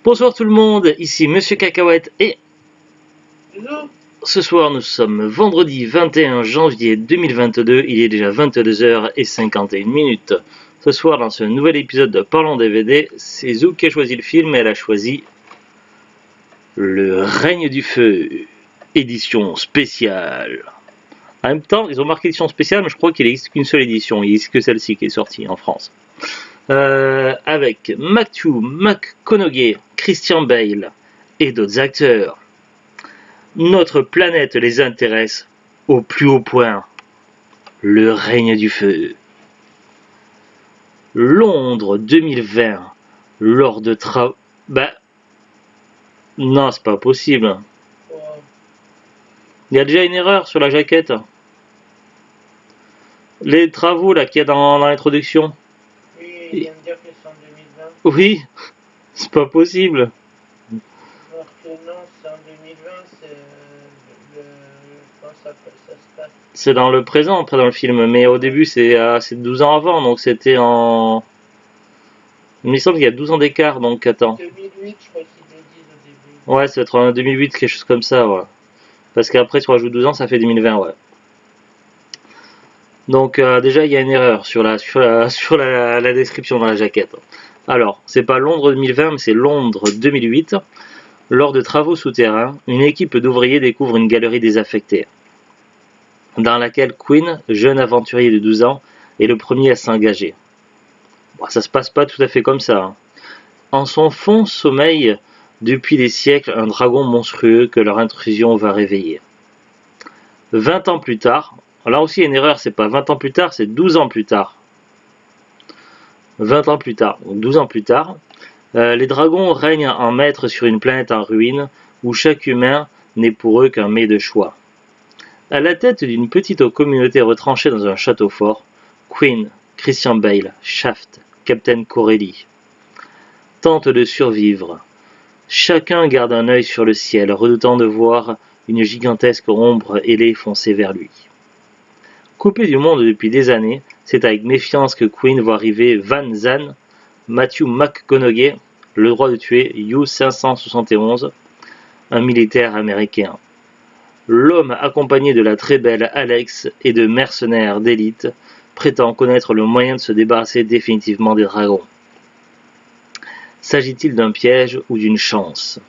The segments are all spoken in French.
Bonsoir tout le monde, ici Monsieur Cacahuète et ce soir nous sommes vendredi 21 janvier 2022, il est déjà 22h51. Ce soir dans ce nouvel épisode de Parlons DVD, c'est Zou qui a choisi le film et elle a choisi Le Règne du Feu, édition spéciale. En même temps, ils ont marqué édition spéciale, mais je crois qu'il n'existe qu'une seule édition, il n'existe que celle-ci qui est sortie en France. Avec Matthew McConaughey, Christian Bale et d'autres acteurs. Notre planète les intéresse au plus haut point. Le règne du feu. Londres 2020. Lors de travaux... non, c'est pas possible. Il y a déjà une erreur sur la jaquette. Les travaux là qu'il y a dans l'introduction. Oui, il vient de dire que c'est en 2020. Oui, c'est pas possible. Alors que non, c'est en 2020, c'est quand ça se passe. C'est dans le présent, après dans le film, mais au début c'est 12 ans avant, donc c'était en... Il me semble qu'il y a 12 ans d'écart, donc attends. 2008, je crois qu'ils le disent au début. Ouais, ça va être en 2008, quelque chose comme ça, ouais. Parce qu'après, tu rajoutes 12 ans, ça fait 2020, ouais. Donc déjà, il y a une erreur sur la description dans la jaquette. Alors, c'est pas Londres 2020, mais c'est Londres 2008. Lors de travaux souterrains, une équipe d'ouvriers découvre une galerie désaffectée, dans laquelle Quinn, jeune aventurier de 12 ans, est le premier à s'engager. Bon, ça se passe pas tout à fait comme ça. En son fond sommeille, depuis des siècles, un dragon monstrueux que leur intrusion va réveiller. 20 ans plus tard, là aussi il y a une erreur, c'est pas 20 ans plus tard, c'est 12 ans plus tard. 20 ans plus tard, donc 12 ans plus tard, les dragons règnent en maître sur une planète en ruine, où chaque humain n'est pour eux qu'un mets de choix. À la tête d'une petite communauté retranchée dans un château fort, Quinn, Christian Bale, Shaft, Captain Corelli tentent de survivre. Chacun garde un œil sur le ciel, redoutant de voir une gigantesque ombre ailée foncer vers lui. Coupé du monde depuis des années, c'est avec méfiance que Quinn voit arriver Van Zan, Matthew McConaughey, le droit de tuer U-571, un militaire américain. L'homme accompagné de la très belle Alex et de mercenaires d'élite prétend connaître le moyen de se débarrasser définitivement des dragons. S'agit-il d'un piège ou d'une chance?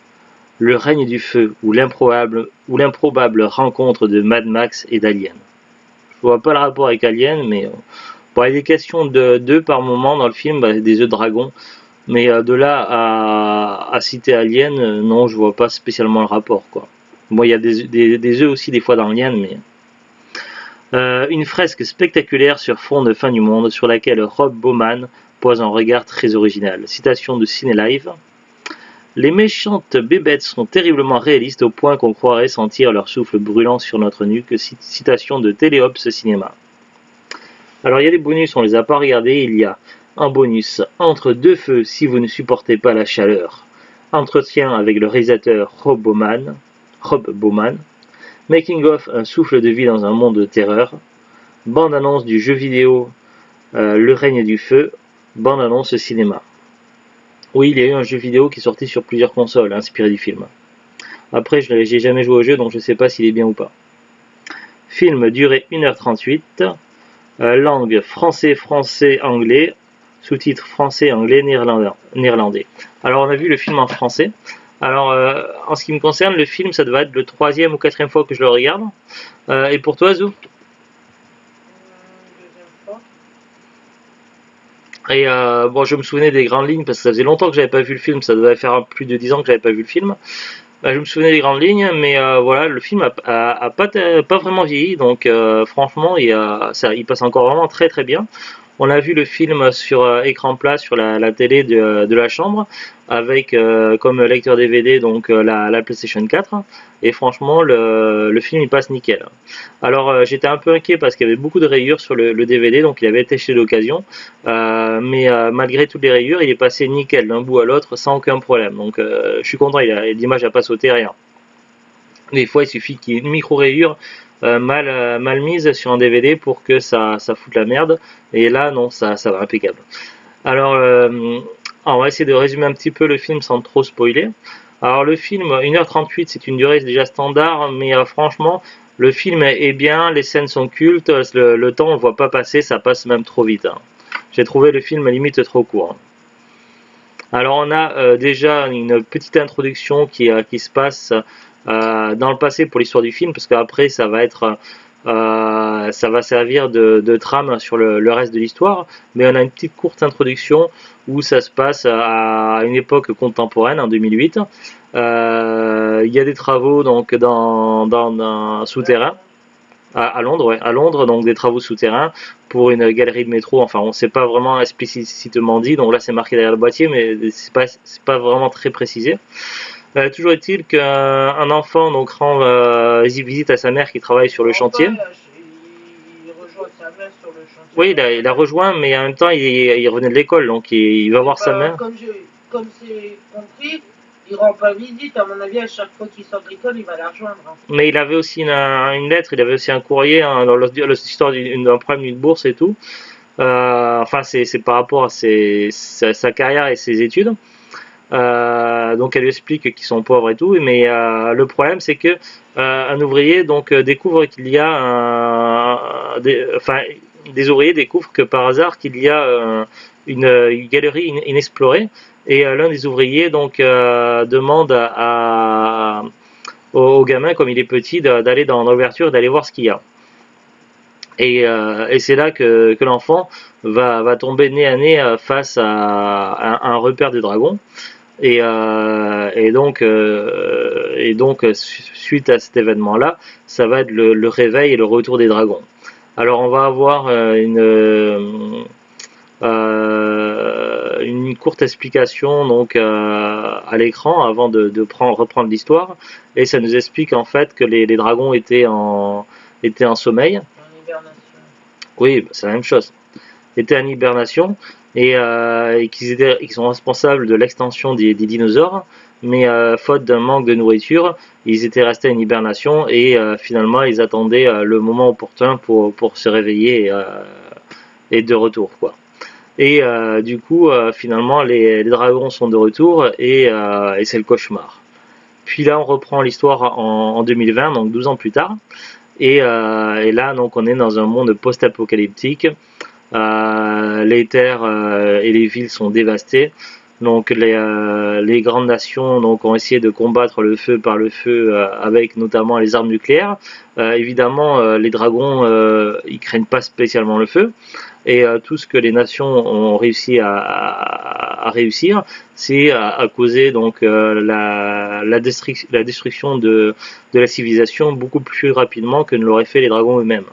Le règne du feu ou l'improbable rencontre de Mad Max et d'Alien. Je vois pas le rapport avec Alien, mais bon, il y a des questions d'œufs par moment dans le film, des œufs de dragon, mais de là à citer Alien, non, je vois pas spécialement le rapport, quoi. Bon, il y a des œufs aussi des fois dans Alien, mais... une fresque spectaculaire sur fond de fin du monde, sur laquelle Rob Bowman pose un regard très original. Citation de Ciné Live. Les méchantes bébêtes sont terriblement réalistes au point qu'on croirait sentir leur souffle brûlant sur notre nuque. Citation de Téléops Cinéma. Alors il y a des bonus, on les a pas regardés. Il y a un bonus entre deux feux si vous ne supportez pas la chaleur. Entretien avec le réalisateur Rob Bowman. Making of, un souffle de vie dans un monde de terreur. Bande annonce du jeu vidéo Le Règne du Feu. Bande annonce cinéma. Oui, il y a eu un jeu vidéo qui est sorti sur plusieurs consoles, inspiré du film. Après, je n'ai jamais joué au jeu, donc je ne sais pas s'il est bien ou pas. Film durée 1h38. Langue français-anglais. Sous-titres français-anglais, néerlandais. Alors, on a vu le film en français. Alors, en ce qui me concerne, le film, ça devait être le 3e ou 4e fois que je le regarde. Et pour toi, Zou? Et bon, je me souvenais des grandes lignes parce que ça faisait longtemps que j'avais pas vu le film, ça devait faire plus de 10 ans que j'avais pas vu le film. Je me souvenais des grandes lignes, mais voilà, le film a pas vraiment vieilli, donc franchement, il passe encore vraiment très très bien. On a vu le film sur écran plat sur la télé de la chambre avec comme lecteur DVD donc la PlayStation 4 et franchement le film il passe nickel. Alors j'étais un peu inquiet parce qu'il y avait beaucoup de rayures sur le DVD donc il avait été acheté d'occasion mais malgré toutes les rayures il est passé nickel d'un bout à l'autre sans aucun problème donc je suis content, l'image n'a pas sauté rien. Des fois il suffit qu'il y ait une micro rayure mal mise sur un DVD pour que ça foute la merde et là non ça va impeccable. Alors Alors, on va essayer de résumer un petit peu le film sans trop spoiler. Alors le film, 1h38, c'est une durée déjà standard, mais franchement, le film est bien, les scènes sont cultes, le temps on le voit pas passer, ça passe même trop vite, hein. J'ai trouvé le film limite trop court. Alors on a déjà une petite introduction qui se passe dans le passé pour l'histoire du film, parce qu'après ça va être ça va servir de trame sur le reste de l'histoire, mais on a une petite courte introduction où ça se passe à une époque contemporaine, en 2008. Il y a des travaux donc dans un souterrain à Londres, ouais, à Londres, donc des travaux souterrains pour une galerie de métro. Enfin, on ne sait pas vraiment explicitement dit, donc là c'est marqué derrière le boîtier, mais c'est pas vraiment très précisé. Toujours est-il qu'un enfant donc rend visite à sa mère qui travaille sur le chantier. Il rejoint sa mère sur le chantier. Oui, il a rejoint, mais en même temps il revenait de l'école, donc il va voir sa mère. Comme c'est compris, il rend pas visite, à mon avis, à chaque fois qu'il sort de l'école, il va la rejoindre. Mais il avait aussi une lettre, il avait aussi un courrier, hein, dans l'histoire d'un problème d'une bourse et tout. Enfin, c'est par rapport à sa carrière et ses études. Donc elle lui explique qu'ils sont pauvres et tout, mais le problème c'est que un ouvrier donc découvre qu'il y a des ouvriers découvrent que par hasard qu'il y a une galerie inexplorée, et l'un des ouvriers donc demande au gamin, comme il est petit, d'aller dans l'ouverture, d'aller voir ce qu'il y a. Et c'est là que l'enfant va tomber nez à nez face à un repère des dragons. Et donc, suite à cet événement-là, ça va être le réveil et le retour des dragons. Alors, on va avoir une courte explication donc à l'écran avant de reprendre l'histoire, et ça nous explique en fait que les dragons étaient en sommeil. En hibernation. Oui, c'est la même chose. Étaient en hibernation, et qu'ils sont responsables de l'extension des dinosaures, mais faute d'un manque de nourriture, ils étaient restés en hibernation, et finalement ils attendaient le moment opportun pour se réveiller et de retour, quoi. Et du coup, finalement, les dragons sont de retour, et c'est le cauchemar. Puis là, on reprend l'histoire en 2020, donc 12 ans plus tard, et là, donc, on est dans un monde post-apocalyptique. Les terres et les villes sont dévastées. Donc les grandes nations donc ont essayé de combattre le feu par le feu, avec notamment les armes nucléaires. Évidemment, les dragons ils craignent pas spécialement le feu, et tout ce que les nations ont réussi à réussir, c'est à causer donc la destruction de la civilisation beaucoup plus rapidement que ne l'auraient fait les dragons eux-mêmes.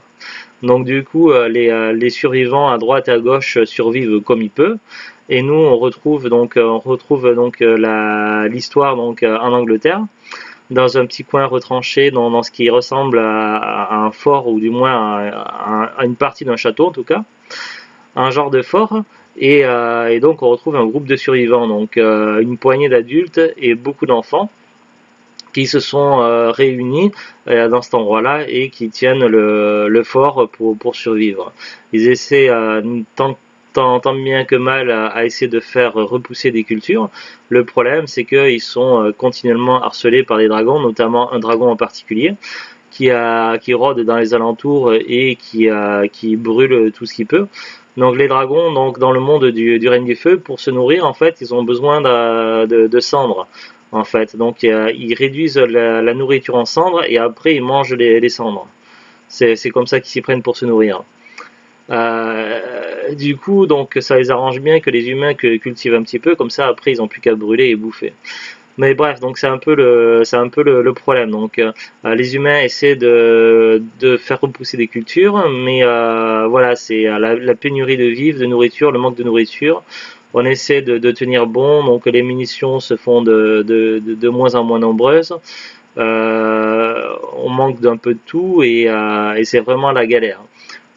Donc du coup, les survivants à droite et à gauche survivent comme ils peuvent, et nous on retrouve donc l'histoire donc en Angleterre, dans un petit coin retranché dans ce qui ressemble à un fort, ou du moins à une partie d'un château en tout cas, un genre de fort. Et donc on retrouve un groupe de survivants, donc une poignée d'adultes et beaucoup d'enfants qui se sont réunis dans cet endroit-là, et qui tiennent le fort pour survivre. Ils essaient tant bien que mal à essayer de faire repousser des cultures. Le problème, c'est qu'ils sont continuellement harcelés par des dragons, notamment un dragon en particulier, qui rôde dans les alentours et qui brûle tout ce qu'il peut. Donc les dragons, donc dans le monde du règne du feu, pour se nourrir, en fait, ils ont besoin de cendres. En fait, donc ils réduisent la nourriture en cendres, et après ils mangent les cendres. C'est comme ça qu'ils s'y prennent pour se nourrir. Du coup, donc ça les arrange bien que les humains cultivent un petit peu, comme ça après ils n'ont plus qu'à brûler et bouffer. Mais bref, donc c'est un peu le problème. Donc les humains essaient de faire repousser des cultures, mais voilà, c'est la pénurie de vivres, de nourriture, le manque de nourriture. On essaie de tenir bon, donc les munitions se font de moins en moins nombreuses. On manque d'un peu de tout, et c'est vraiment la galère.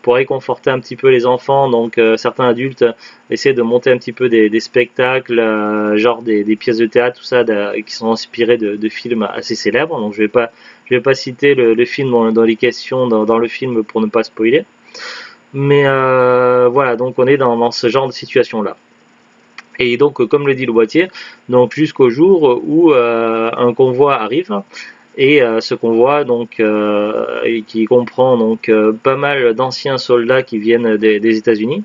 Pour réconforter un petit peu les enfants, donc certains adultes essaient de monter un petit peu des spectacles, genre des pièces de théâtre, tout ça, qui sont inspirées de films assez célèbres. Donc je vais pas citer le film dans les questions dans le film pour ne pas spoiler. Mais voilà, donc on est dans ce genre de situation là. Et donc, comme le dit le boîtier, donc jusqu'au jour où un convoi arrive. Et ce convoi donc qui comprend donc pas mal d'anciens soldats qui viennent des États-Unis.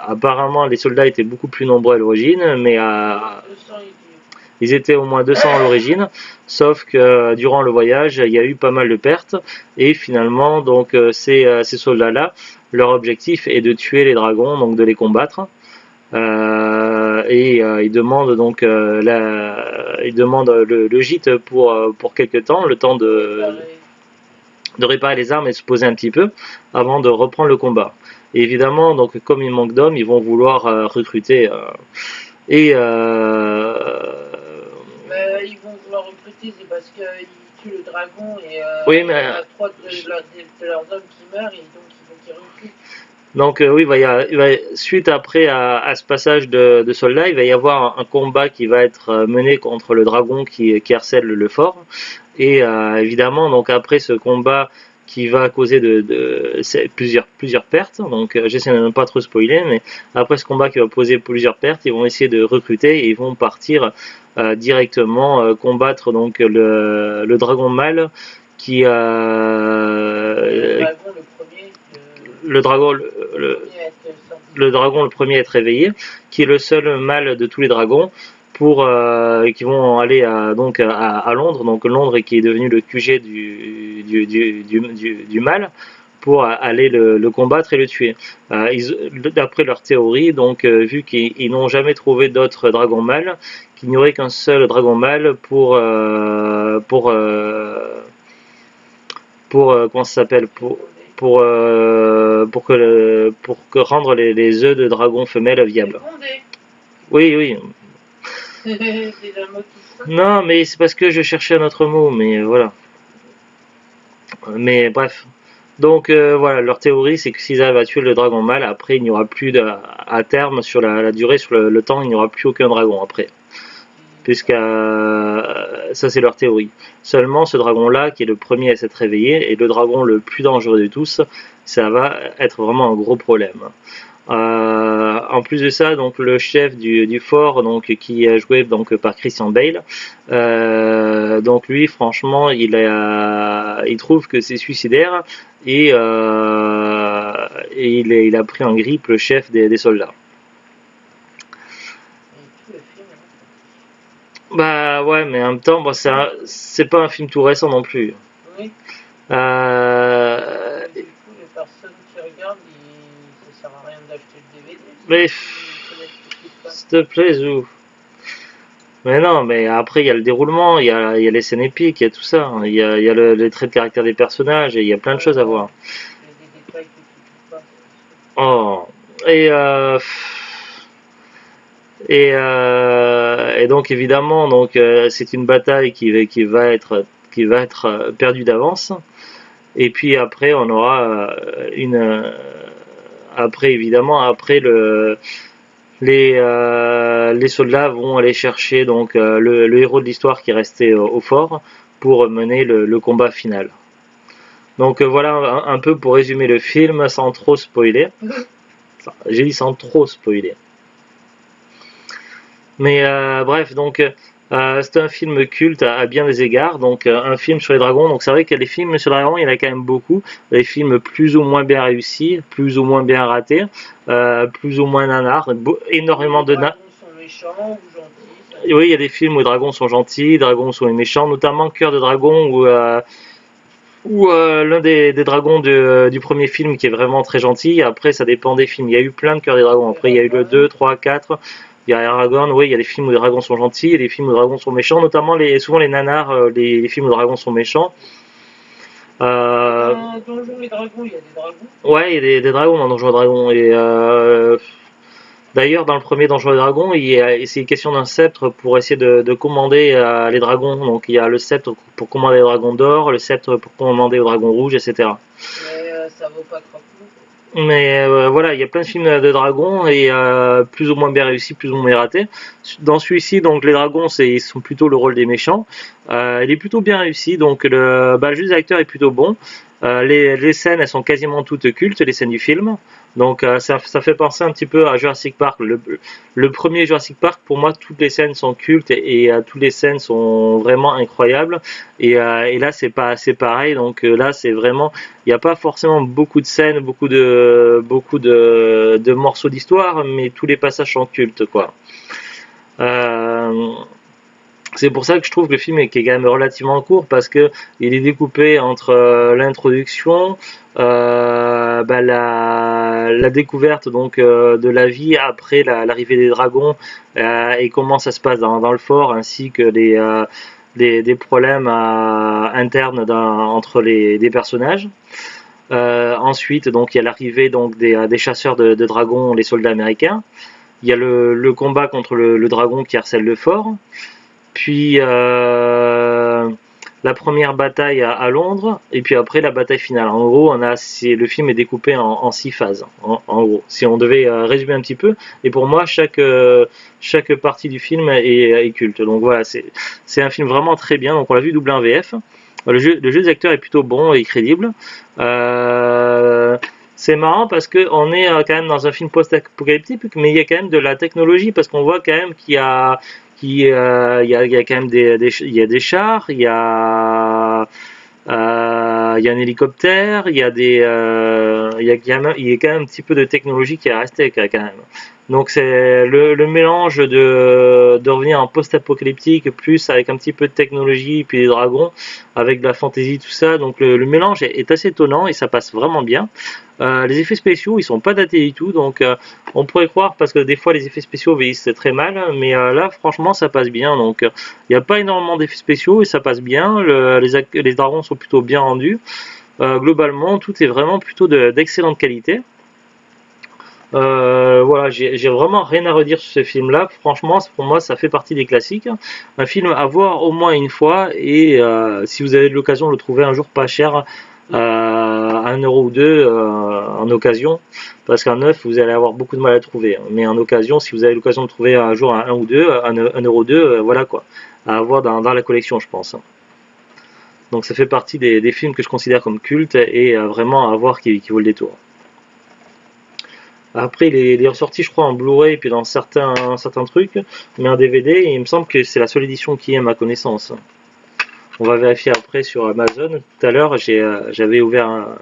Apparemment, les soldats étaient beaucoup plus nombreux à l'origine, mais ils étaient au moins 200 à l'origine, sauf que durant le voyage, il y a eu pas mal de pertes, et finalement, donc ces soldats-là, leur objectif est de tuer les dragons, donc de les combattre. Ils demandent donc ils demandent le gîte pour quelques temps, le temps de réparer les armes et de se poser un petit peu avant de reprendre le combat. Et évidemment, donc comme il manque d'hommes, ils vont vouloir recruter ils vont vouloir recruter, c'est parce qu'ils tuent le dragon et oui, mais, il y a 3 de leurs hommes qui meurent et donc il faut qu'ils recrutent. Donc oui, suite après à ce passage de soldats, il va y avoir un combat qui va être mené contre le dragon qui harcèle le fort. Et évidemment, donc après ce combat qui va causer plusieurs pertes, donc j'essaie de ne pas trop spoiler, mais après ce combat qui va poser plusieurs pertes, ils vont essayer de recruter et ils vont partir directement combattre donc le dragon mâle qui le dragon le premier à être réveillé, qui est le seul mâle de tous les dragons, qui vont aller à Londres, donc Londres qui est devenu le QG du mal, pour aller le combattre et le tuer. D'après leur théorie, donc vu qu'ils n'ont jamais trouvé d'autres dragons mâles, qu'il n'y aurait qu'un seul dragon mâle pour comment ça s'appelle, pour rendre les œufs de dragon femelle viables. Oui. Non, mais c'est parce que je cherchais un autre mot, mais voilà. Mais bref. Donc voilà, leur théorie, c'est que s'ils arrivent à tuer le dragon mâle, après il n'y aura plus à terme, sur la durée, sur le temps, il n'y aura plus aucun dragon après. Puisque ça c'est leur théorie. Seulement ce dragon-là, qui est le premier à s'être réveillé, est le dragon le plus dangereux de tous, ça va être vraiment un gros problème. En plus de ça, donc le chef du fort, donc qui est joué donc par Christian Bale, donc lui, franchement, il trouve que c'est suicidaire et il a pris en grippe le chef des soldats. Bah ouais, mais en même temps, bon, c'est pas un film tout récent non plus. Oui. Du coup, les personnes qui regardent, ça sert à rien d'acheter le DVD. Mais s'il te plaît, Zou. Mais non, mais après il y a le déroulement, il y a les scènes épiques, il y a tout ça, il y a les traits de caractère des personnages, et il y a plein de choses à voir. Il y a des détails que tu trouves pas. Oh, et donc évidemment, donc c'est une bataille qui va être perdue d'avance. Et puis après, on aura les soldats vont aller chercher donc le héros de l'histoire qui est resté au fort pour mener le combat final. Donc voilà un peu pour résumer le film sans trop spoiler. J'ai dit sans trop spoiler. Mais bref, donc c'est un film culte à bien des égards, donc un film sur les dragons. Donc c'est vrai que les films sur les dragons, il y en a quand même beaucoup. Des films plus ou moins bien réussis, plus ou moins bien ratés, plus ou moins nanars, énormément de nanars. Les dragons sont méchants ou gentils. Oui, il y a des films où les dragons sont gentils, les dragons sont méchants, notamment Cœur de dragon où l'un des dragons du premier film qui est vraiment très gentil. Après, ça dépend des films. Il y a eu plein de Cœur des dragons. Après, il y a eu le 2, 3, 4. Il y a Aragorn, oui, il y a des films où les dragons sont gentils et des films où les dragons sont méchants, notamment souvent les nanars, les films où les dragons sont méchants. Dans Donjons et Dragons, il y a des dragons. Ouais, il y a des dragons dans Donjons et Dragons. Et d'ailleurs, dans le premier Donjons et Dragons, c'est question d'un sceptre pour essayer de commander les dragons. Donc il y a le sceptre pour commander les dragons d'or, le sceptre pour commander les dragons rouges, etc. Mais ça vaut pas trop. Mais voilà, il y a plein de films de dragons et plus ou moins bien réussis, plus ou moins bien ratés. Dans celui-ci, donc les dragons, ils sont plutôt le rôle des méchants. Il est plutôt bien réussi, donc le jeu des acteurs est plutôt bon. Les scènes, elles sont quasiment toutes cultes, les scènes du film. Donc ça fait penser un petit peu à Jurassic Park. Le premier Jurassic Park, pour moi, toutes les scènes sont cultes et toutes les scènes sont vraiment incroyables. Et là, c'est pareil. Donc là, c'est vraiment, il n'y a pas forcément beaucoup de scènes, beaucoup de morceaux d'histoire, mais tous les passages sont cultes, quoi. Euh, c'est pour ça que je trouve que le film est quand même relativement court parce que il est découpé entre l'introduction, la découverte donc de la vie après l'arrivée des dragons et comment ça se passe dans le fort ainsi que des problèmes internes entre des personnages. Ensuite donc il y a l'arrivée donc des chasseurs de dragons, les soldats américains. Il y a le combat contre le dragon qui harcèle le fort. Puis la première bataille à Londres, et puis après la bataille finale. En gros, le film est découpé en 6 phases, en gros, si on devait résumer un petit peu. Et pour moi, chaque partie du film est culte. Donc voilà, c'est un film vraiment très bien. Donc on l'a vu doublé en VF. Le jeu des acteurs est plutôt bon et crédible. C'est marrant parce qu'on est quand même dans un film post-apocalyptique, mais il y a quand même de la technologie parce qu'on voit quand même il y a quand même il y a des chars, il y a un hélicoptère, il y a quand même un petit peu de technologie qui est restée quand même. Donc c'est le mélange de revenir en post-apocalyptique plus avec un petit peu de technologie puis des dragons avec de la fantaisie tout ça. Donc le mélange est assez étonnant et ça passe vraiment bien. Les effets spéciaux ils sont pas datés du tout donc on pourrait croire parce que des fois les effets spéciaux vieillissent très mal mais là franchement ça passe bien donc il n'y a pas énormément d'effets spéciaux et ça passe bien. Les dragons sont plutôt bien rendus. Globalement tout est vraiment plutôt d'excellente qualité. Voilà, j'ai vraiment rien à redire sur ce film-là. Franchement, pour moi, ça fait partie des classiques. Un film à voir au moins une fois et si vous avez l'occasion de le trouver un jour pas cher, 1 € ou 2 en occasion, parce qu'un neuf, vous allez avoir beaucoup de mal à trouver. Mais en occasion, si vous avez l'occasion de trouver un jour un ou deux, 1 € 2, voilà quoi, à avoir dans la collection, je pense. Donc ça fait partie des films que je considère comme cultes et vraiment à voir qui vaut le détour. Après, il est ressorti, je crois, en Blu-ray, puis dans certains trucs, mais en DVD, et il me semble que c'est la seule édition qui est à ma connaissance. On va vérifier après sur Amazon. Tout à l'heure, j'avais ouvert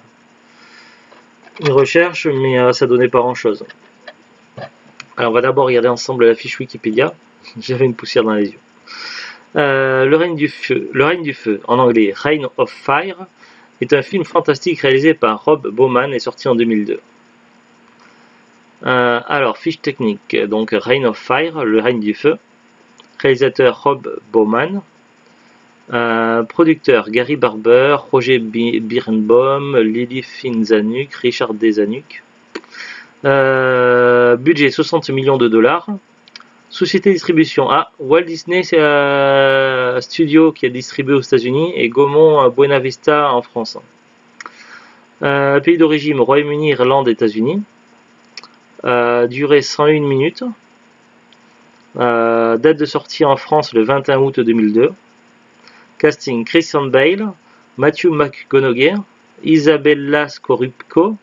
une recherche, mais ça donnait pas grand-chose. Alors, on va d'abord regarder ensemble la fiche Wikipédia. J'avais une poussière dans les yeux. Le règne du feu, en anglais, Reign of Fire, est un film fantastique réalisé par Rob Bowman et sorti en 2002. Alors, fiche technique, donc Reign of Fire, le règne du feu. Réalisateur Rob Bowman. Producteur Gary Barber, Roger Birnbaum, Lily Finn-Zanuck, Richard D. Zanuck. Budget 60 millions de dollars. Société de distribution Walt Disney Studio qui est distribué aux États-Unis et Gaumont Buena Vista en France. Pays d'origine Royaume-Uni, Irlande, États-Unis. Durée 101 minutes. Date de sortie en France le 21 août 2002. Casting Christian Bale, Matthew McConaughey, Isabella Scorupco.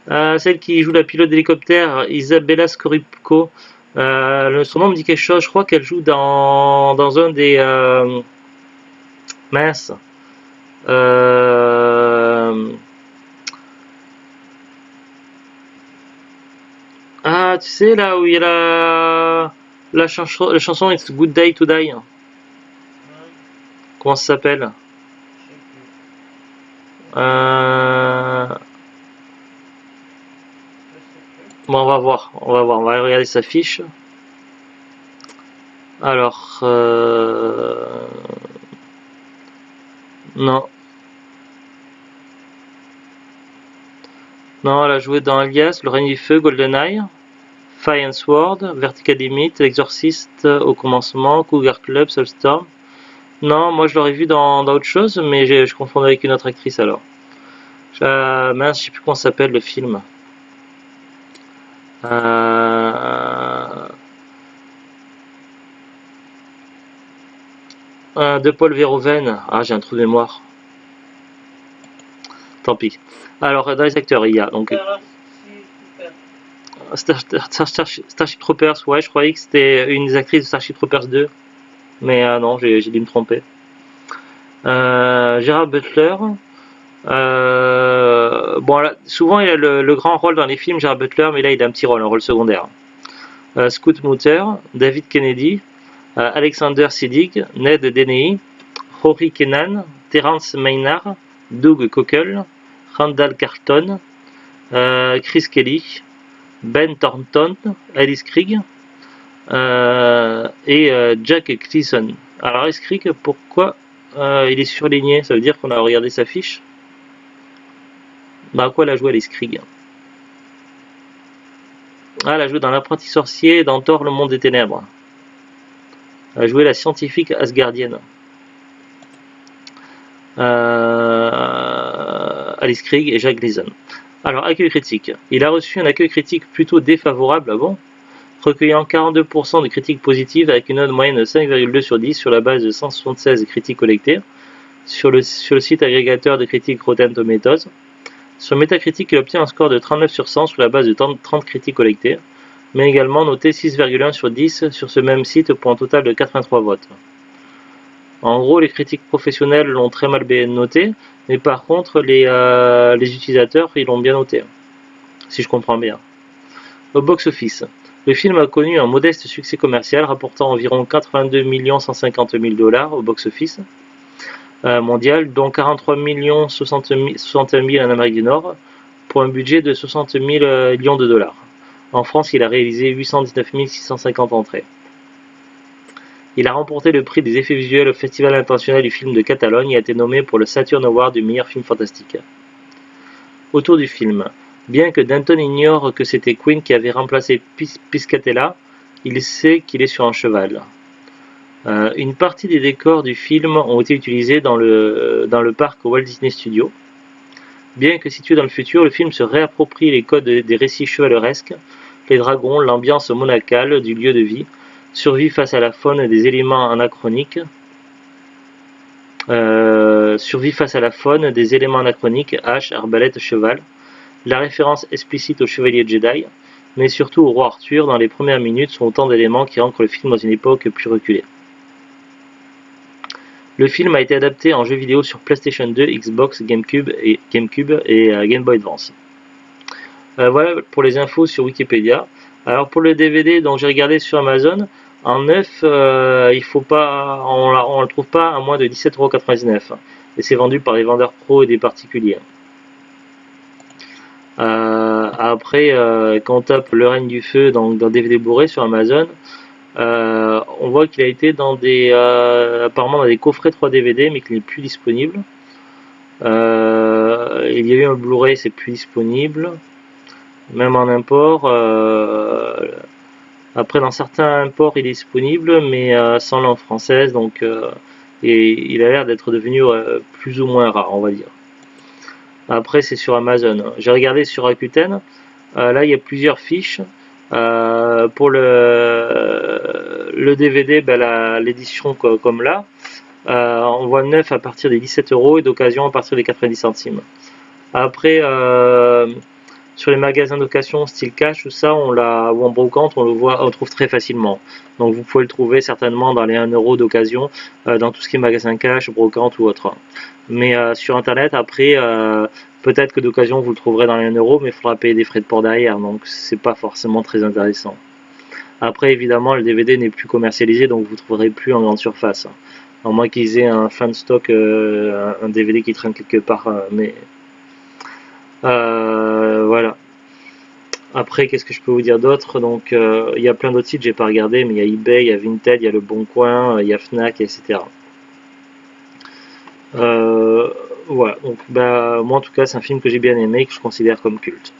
Celle qui joue la pilote d'hélicoptère, Isabella Scorupco. Son nom me dit quelque chose. Je crois qu'elle joue dans un des mince. Tu sais là où il y a la chanson It's a Good Day to Die. Comment ça s'appelle? Bon, on va voir, on va regarder sa fiche. Alors, non. Non, elle a joué dans Alias, Le Règne du Feu, GoldenEye, Fire and Sword, Vertical Limit, L'Exorciste au commencement, Cougar Club, Soulstorm. Non, moi je l'aurais vu dans autre chose, mais je confondais avec une autre actrice alors. Mince, je sais plus comment s'appelle le film. De Paul Verhoeven. J'ai un trou de mémoire. Tant pis. Alors, dans les acteurs, il y a donc Starship Troopers, ouais, je croyais que c'était une des actrices de Starship Troopers 2. Mais non, j'ai dû me tromper. Gerard Butler. Bon, là, souvent il a le grand rôle dans les films, Gerard Butler, mais là il a un petit rôle, un rôle secondaire. Scoot Mutter, David Kennedy, Alexander Siddig, Ned Deney, Rory Kennan, Terence Maynard, Doug Cockle, Randall Carlton, Chris Kelly, Ben Thornton, Alice Krige et Jack Gleason. Alors Alice Krige, pourquoi il est surligné? Ça veut dire qu'on a regardé sa fiche. Dans quoi elle a joué Alice Krige? Ah, elle a joué dans L'Apprenti Sorcier, dans Thor, le Monde des Ténèbres. Elle a joué la scientifique asgardienne. Alice Krige et Jack Gleason. Alors, accueil critique. Il a reçu un accueil critique plutôt défavorable, ah bon, recueillant 42% de critiques positives avec une note moyenne de 5,2 sur 10 sur la base de 176 critiques collectées sur le site agrégateur de critiques Rotten Tomatoes. Sur Metacritic, il obtient un score de 39 sur 100 sur la base de 30 critiques collectées, mais également noté 6,1 sur 10 sur ce même site pour un total de 83 votes. En gros, les critiques professionnelles l'ont très mal noté, mais par contre, les utilisateurs, ils l'ont bien noté, si je comprends bien. Au box-office, le film a connu un modeste succès commercial, rapportant environ 82 150 000 $ au box-office mondial, dont 43 61 000 en Amérique du Nord, pour un budget de 60 millions de $. En France, il a réalisé 819 650 entrées. Il a remporté le prix des effets visuels au Festival international du film de Catalogne et a été nommé pour le Saturn Award du meilleur film fantastique. Autour du film, bien que Danton ignore que c'était Queen qui avait remplacé Piscatella, il sait qu'il est sur un cheval. Une partie des décors du film ont été utilisés dans le parc Walt Disney Studios. Bien que situé dans le futur, le film se réapproprie les codes des récits chevaleresques, les dragons, l'ambiance monacale du lieu de vie, survie face à la faune des éléments anachroniques, hache, arbalète, cheval, la référence explicite au chevalier Jedi, mais surtout au roi Arthur dans les premières minutes sont autant d'éléments qui ancrent le film dans une époque plus reculée. Le film a été adapté en jeu vidéo sur PlayStation 2, Xbox, GameCube et Game Boy Advance. Voilà pour les infos sur Wikipédia. Alors pour le DVD, donc j'ai regardé sur Amazon, en neuf, on le trouve pas à moins de 17,99 € et c'est vendu par les vendeurs pro et des particuliers. Après, quand on tape Le Règne du Feu dans DVD Blu-ray sur Amazon, on voit qu'il a été dans apparemment dans des coffrets 3 DVD, mais qu'il n'est plus disponible. Il y a eu un Blu-ray, c'est plus disponible, même en import. Après, dans certains imports, il est disponible, mais sans langue française, donc et il a l'air d'être devenu plus ou moins rare, on va dire. Après, c'est sur Amazon. J'ai regardé sur Rakuten. Là, il y a plusieurs fiches. Pour le DVD, l'édition comme là, on voit neuf à partir des 17 € et d'occasion à partir des 90 centimes. Après, sur les magasins d'occasion style cash ou ça, ou en brocante, on trouve très facilement. Donc vous pouvez le trouver certainement dans les 1 € d'occasion, dans tout ce qui est magasin cash, brocante ou autre. Mais sur internet, après, peut-être que d'occasion vous le trouverez dans les 1 €, mais il faudra payer des frais de port derrière, donc c'est pas forcément très intéressant. Après, évidemment, le DVD n'est plus commercialisé, donc vous ne trouverez plus en grande surface. À moins qu'ils aient un fan stock, un DVD qui traîne quelque part, mais voilà. Après, qu'est-ce que je peux vous dire d'autre? Donc, il y a plein d'autres sites, j'ai pas regardé, mais il y a eBay, il y a Vinted, il y a Le Bon Coin, il y a Fnac, etc. Voilà. Donc, moi en tout cas, c'est un film que j'ai bien aimé, que je considère comme culte.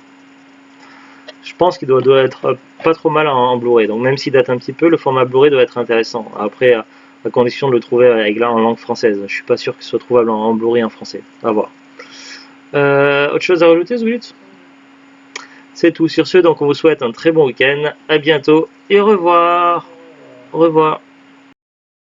Je pense qu'il doit être pas trop mal en Blu-ray. Donc, même s'il date un petit peu, le format Blu-ray doit être intéressant. Après, à condition de le trouver en langue française. Je suis pas sûr qu'il soit trouvable en Blu-ray en français. À voir. Autre chose à rajouter, Zoulut? C'est tout sur ce, donc on vous souhaite un très bon week-end, à bientôt et au revoir. Au revoir.